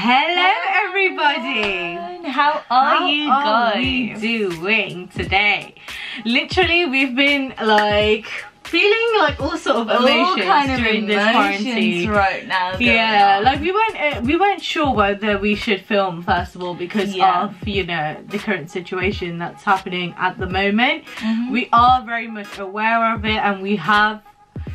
Hello everybody! How are you guys doing today? Literally we've been like feeling like all sort of emotions during this quarantine right now. Yeah, like we weren't sure whether we should film first of all because of, you know, the current situation that's happening at the moment. We are very much aware of it, and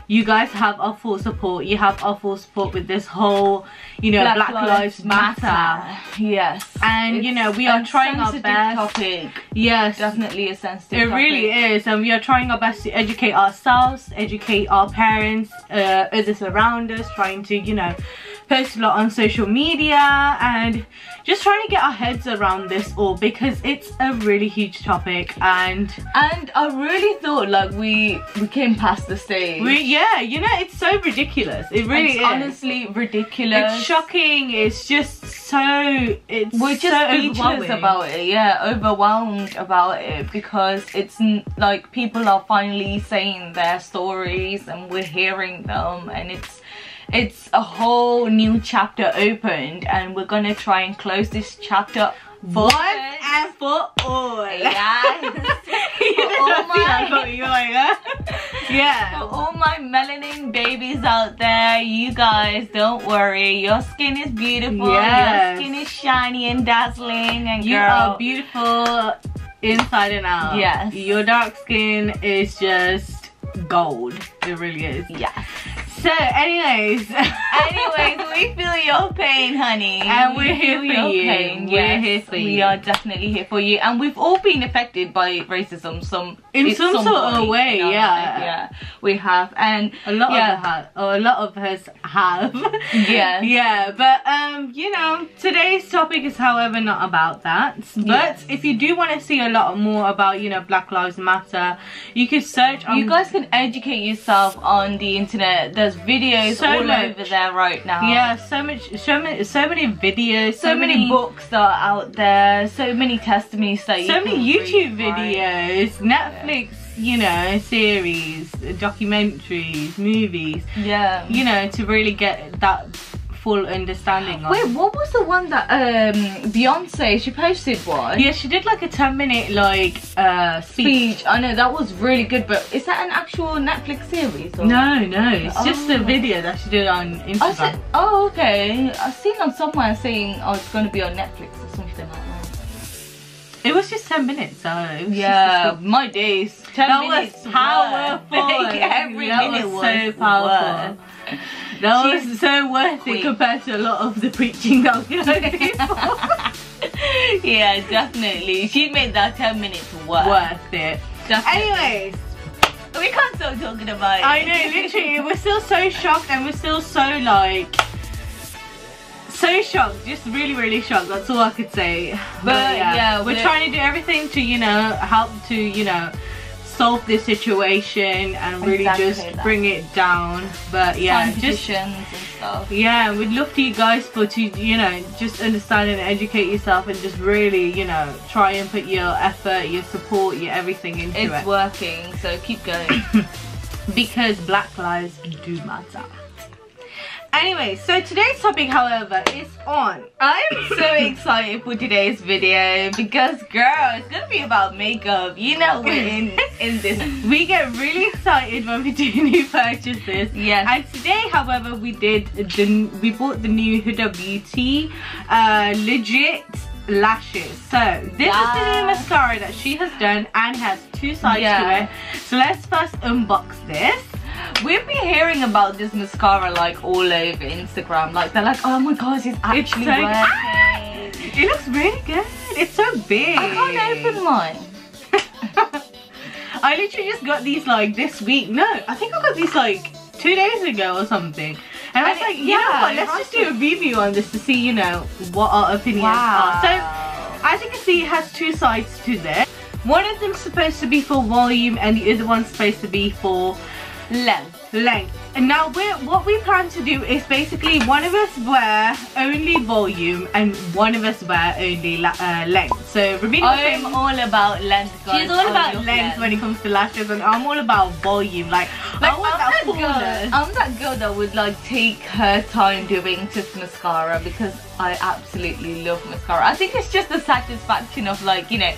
you guys have our full support. You have our full support with this whole, you know, Black Lives Matter. Yes. And you know, we are trying our best. Topic. Yes. Definitely a sensitive topic. It really is, and we are trying our best to educate ourselves, educate our parents, others around us, trying to, you know, post a lot on social media and just trying to get our heads around this all because it's a really huge topic. And I really thought like we came past the stage. Yeah, you know, it's so ridiculous. It really is. Honestly ridiculous. It's shocking. It's just we're just so speechless about it. Yeah, overwhelmed about it because it's like people are finally saying their stories and we're hearing them, and it's a whole new chapter opened, and we're gonna try and close this chapter once and for all. Yes. Yeah. For all my melanin babies out there, you guys don't worry. Your skin is beautiful. Yes. Your skin is shiny and dazzling, and you are beautiful inside and out. Yes. Your dark skin is just gold. It really is. Yes. So anyways, we feel your pain, honey, and we're here for you. We're here for you. We are definitely here for you, and we've all been affected by racism in some sort of way. Yeah, we have, and a lot of us have. Yeah. But you know, today's topic is however not about that. But if you do want to see a lot more about, you know, Black Lives Matter, you could search on. You guys can educate yourself on the internet. There's videos all over there right now. Yeah, so many videos, so many books that are out there, so many testimonies that you can so many YouTube read, videos, Netflix, you know, series, documentaries, movies. Yeah. You know, to really get that full understanding of. Wait, what was the one that Beyonce, she posted one? Yeah, she did like a 10-minute like speech. I know, that was really good, but is that an actual Netflix series? Or? No, it's just a video that she did on Instagram. Oh, okay. I've seen on somewhere saying, oh, it's going to be on Netflix or something like that. It was just 10 minutes, so it was yeah, my days. 10 minutes was powerful. Every minute was so powerful. That was so worth it compared to a lot of the preaching that was going on before. Yeah, definitely. She made that 10 minutes worth it. Definitely. Anyways, we can't stop talking about it. I know, literally, we're still so shocked, and we're still so like, so shocked, just really shocked. That's all I could say. But yeah, we're trying to do everything to, you know, help to, you know, solve this situation and really just bring it down. But yeah, petitions and stuff. Yeah, we'd love for you guys to, you know, just understand and educate yourself, and just really, you know, try and put your effort, your support, your everything into it. It's working, so keep going. Because Black lives do matter. Anyway, so today's topic, however, is on. I'm so excited for today's video because, girl, it's gonna be about makeup. You know, we're in this. We get really excited when we do new purchases. Yes. And today, however, we bought the new Huda Beauty legit lashes. So this is the new mascara that she has done and has two sides to it. So let's first unbox this. We've been hearing about this mascara like all over Instagram. Like they're like, oh my gosh, it's actually working. It looks really good. It's so big. I can't open mine. I literally just got these like this week. No, I think I got these like 2 days ago or something. And I was like, you know what, let's just do a review on this to see, you know, what our opinions are. So as you can see, it has two sides to this. One of them's supposed to be for volume and the other one's supposed to be for length. length. And now what we plan to do is basically one of us wear only volume and one of us wear only length. So Rubina, I'm all about length, guys. She's all about length when it comes to lashes, and I'm all about volume. Like I want that fullness. I'm that girl that would like take her time doing just mascara, because I absolutely love mascara. I think it's just the satisfaction of, like, you know,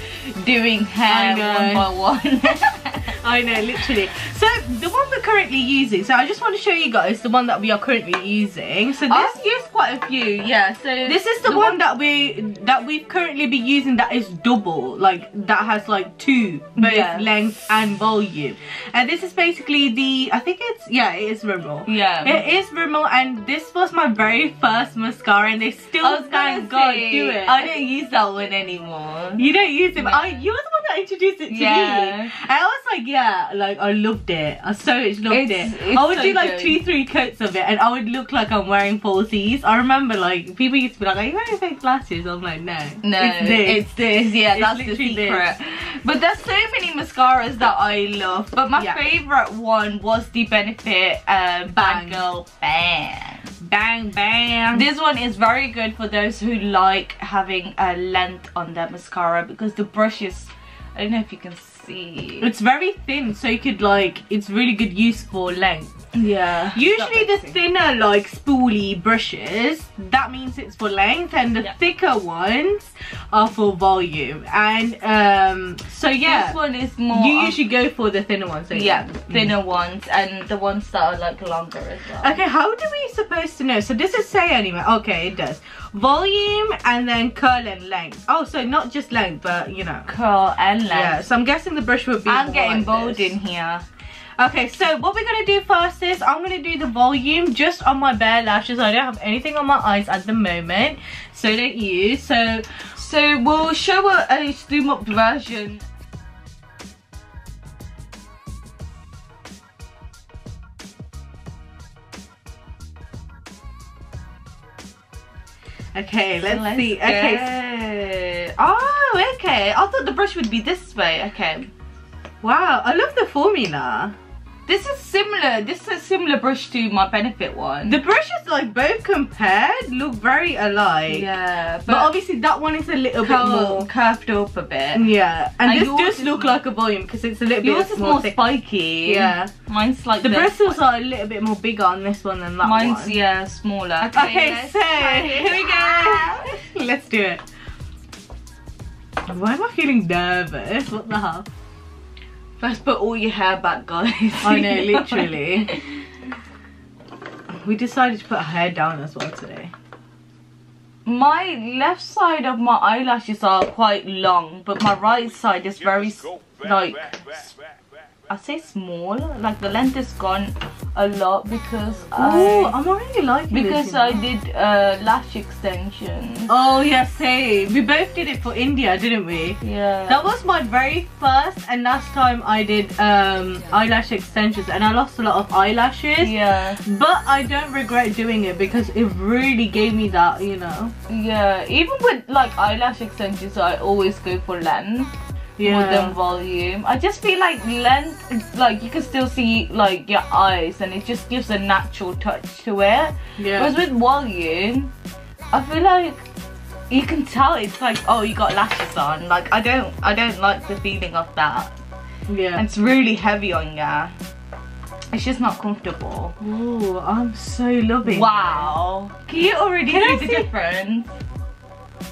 doing hair one by one. I know, literally. So the one we're currently using, so I just want to show you guys the one that we are currently using. So this, I've used quite a few, yeah. So this is the one that we've currently been using, that is double, like that has like two, both length and volume. And this is basically the, I think it's, yeah, it is Rimmel. Yeah, it is Rimmel, and this was my very first mascara, and they still, thank God, do it. I don't use that one anymore. You don't use it, but you were the one that introduced it to me. And I was like, yeah, like I loved it. I so much loved it. I would do like 2-3 coats of it, and I would look like I'm wearing falsies. I remember like people used to be like, are you wearing fake glasses? I'm like, no, it's this. Yeah, it's that's the secret. But there's so many mascaras that I love, but my favorite one was the Benefit Bang Girl Bang. Bang bang. This one is very good for those who like having a length on their mascara, because the brush is, I don't know if you can see, it's very thin, so you could like, it's really good use for length. Yeah. Usually the thinner like spoolie brushes, that means it's for length, and the thicker ones are for volume. And so yeah, this one is more, you usually go for the thinner ones. So yeah, thinner ones, and the ones that are like longer as well. Okay, how do we supposed to know? So this is say anyway. Okay, it does volume and then curl and length. Oh, so not just length, but you know, curl and length. Yeah, so I'm guessing the brush would be, I'm getting like bold this. in here. Okay, so what we're going to do first is I'm going to do the volume just on my bare lashes. I don't have anything on my eyes at the moment, so don't you. So we'll show a zoom up version. Okay, let's see. Go. Okay. Oh, okay. I thought the brush would be this way. Okay. Wow, I love the formula. This is similar. This is a similar brush to my Benefit one. The brushes, like, both compared look very alike. Yeah, but obviously that one is a little bit more curved up a bit. Yeah, and this does look like a volume because it's a little bit yours is more spiky. Yeah, mine's like the bristles are a little bit more bigger on this one than that one. Mine's smaller. Okay, so here we go. Let's do it. Why am I feeling nervous? What the hell? First, put all your hair back, guys. I know, literally. We decided to put our hair down as well today. My left side of my eyelashes are quite long, but my right side is very, like, I'd say small. Like, the length is gone a lot because I'm already liking this. Because I did lash extensions. Oh yeah, same. We both did it for India, didn't we? Yeah. That was my very first and last time I did eyelash extensions, and I lost a lot of eyelashes. Yeah. But I don't regret doing it because it really gave me that, you know. Yeah. Even with like eyelash extensions, I always go for length. More than volume. I just feel like length, like you can still see like your eyes, and it just gives a natural touch to it. Yeah. Whereas with volume, I feel like you can tell it's like, oh, you got lashes on. Like I don't like the feeling of that. Yeah. And it's really heavy on ya. It's just not comfortable. Oh, I'm so loving. Wow. It. Can you already see the difference?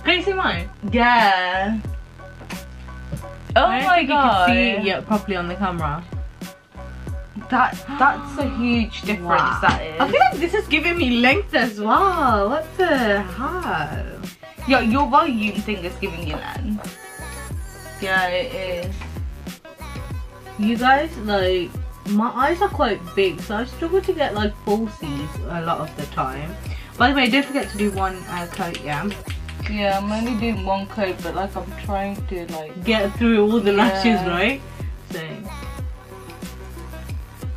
Can you see mine? Yeah. Oh my god! You can see it yet properly on the camera. That's a huge difference. Wow. That is. I feel like this is giving me length as well. What the hell? Yeah, your volume thing is giving you length. Yeah, it is. You guys, like, my eyes are quite big, so I struggle to get like falsies a lot of the time. By the way, don't forget to do one coat, yeah. Yeah, I'm only doing one coat, but like I'm trying to like get through all the lashes, right? So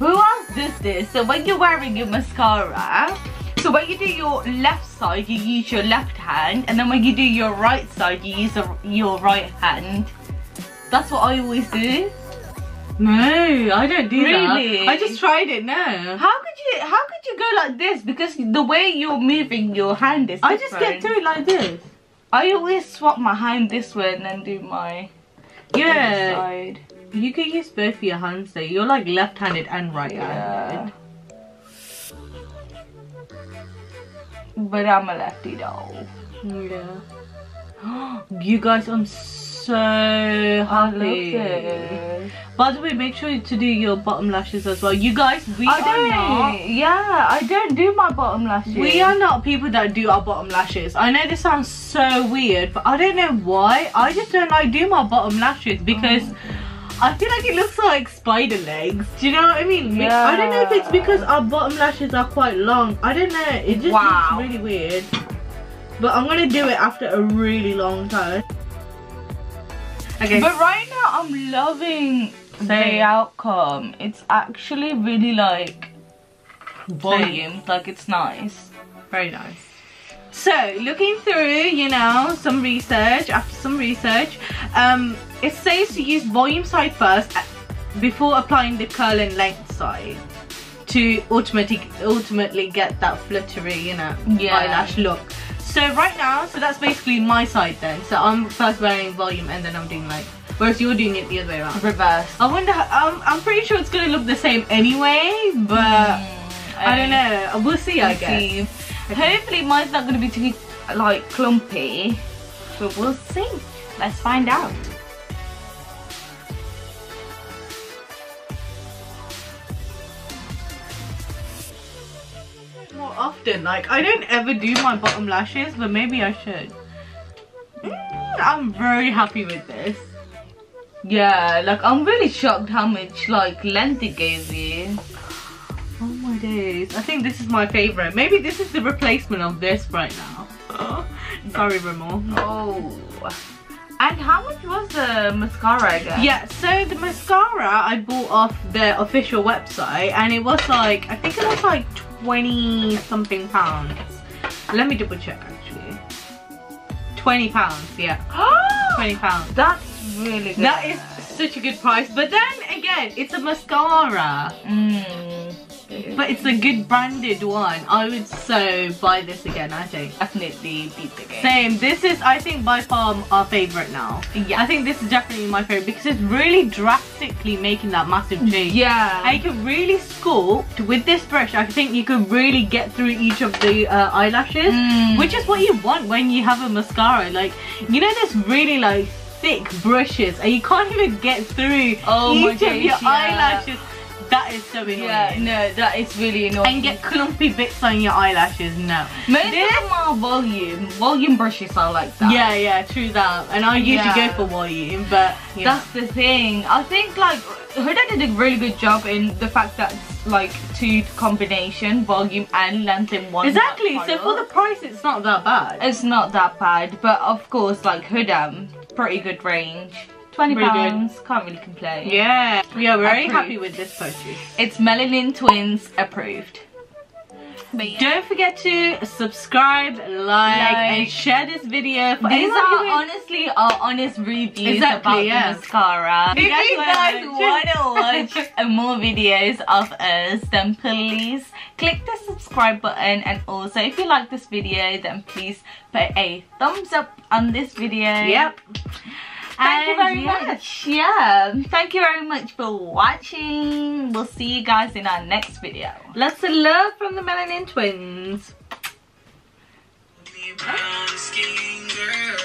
who else does this? So when you're wearing your mascara, so when you do your left side, you use your left hand, and then when you do your right side, you use your right hand. That's what I always do. No, I don't do Really? that. I just tried it. No. How could you go like this? Because the way you're moving your hand is different. I just get through it like this. I always swap my hand this way and then do my other side. You can use both of your hands though. You're like left-handed and right-handed. But I'm a lefty though. Yeah. You guys, I'm so happy. I love it. By the way, make sure to do your bottom lashes as well. You guys, I don't do my bottom lashes. We are not people that do our bottom lashes. I know this sounds so weird, but I don't know why. I just don't like doing my bottom lashes because I feel like it looks like spider legs. Do you know what I mean? Yeah. I don't know if it's because our bottom lashes are quite long. I don't know. It just looks really weird. But I'm gonna do it after a really long time. Okay. But right now I'm loving the outcome. It's actually really like volume. Like it's nice. Very nice. So looking through, you know, some research, after some research, it says to use volume side first before applying the curl and length side to ultimately get that fluttery, you know, eyelash look. So right now, so that's basically my side then. So I'm first wearing volume and then I'm doing like, whereas you're doing it the other way around. Reverse. I wonder, I'm pretty sure it's gonna look the same anyway, but I don't know. We'll see, I guess. Okay. Hopefully mine's not going to be too like clumpy, but we'll see. Let's find out. More often, like I don't ever do my bottom lashes, but maybe I should. I'm very happy with this. Yeah, like I'm really shocked how much like length it gave you. Oh my days. I think this is my favorite. Maybe this is the replacement of this right now. Sorry, Remo. Oh. And how much was the mascara again? Yeah, so the mascara I bought off the official website and it was like, I think it was like 20 something pounds. Let me double check actually. 20 pounds, yeah. 20 pounds. That's really good. That is such a good price. But then again, it's a mascara. But it's a good branded one. I would so buy this again, I think. Definitely beat the game. Same. This is, I think, by far our favorite now. Yeah. I think this is definitely my favorite because it's really drastically making that massive change. Yeah. And you can really sculpt with this brush. I think you can really get through each of the eyelashes, which is what you want when you have a mascara. Like, you know, there's really like thick brushes and you can't even get through each of your eyelashes. That is so annoying. Yeah, no, that is really annoying. And get clumpy bits on your eyelashes, no. Most of them are volume brushes are like that. Yeah, yeah, true that. And I usually go for volume, but that's the thing. I think like Huda did a really good job in the fact that it's like two combination, volume and length in one. Exactly, so for the price it's not that bad. It's not that bad, but of course like Huda, pretty good range. £20, can't really complain. Yeah, we are very happy with this purchase. It's Melanin Twins approved. But don't forget to subscribe, like and share this video. These are honestly our honest reviews about the mascara. If you guys want to watch more videos of us, then please click the subscribe button, and also if you like this video then please put a thumbs up on this video. Yep. Thank you very much. Yeah, thank you very much for watching. We'll see you guys in our next video. Lots of love from the Melanin Twins. Brown skin girl,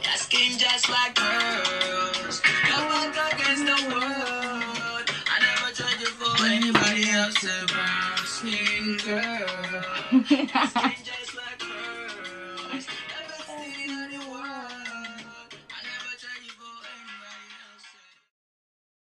your skin just like pearls. You're back against the world. I never tried you for anybody else. A brown skin girl, your skin just like pearls.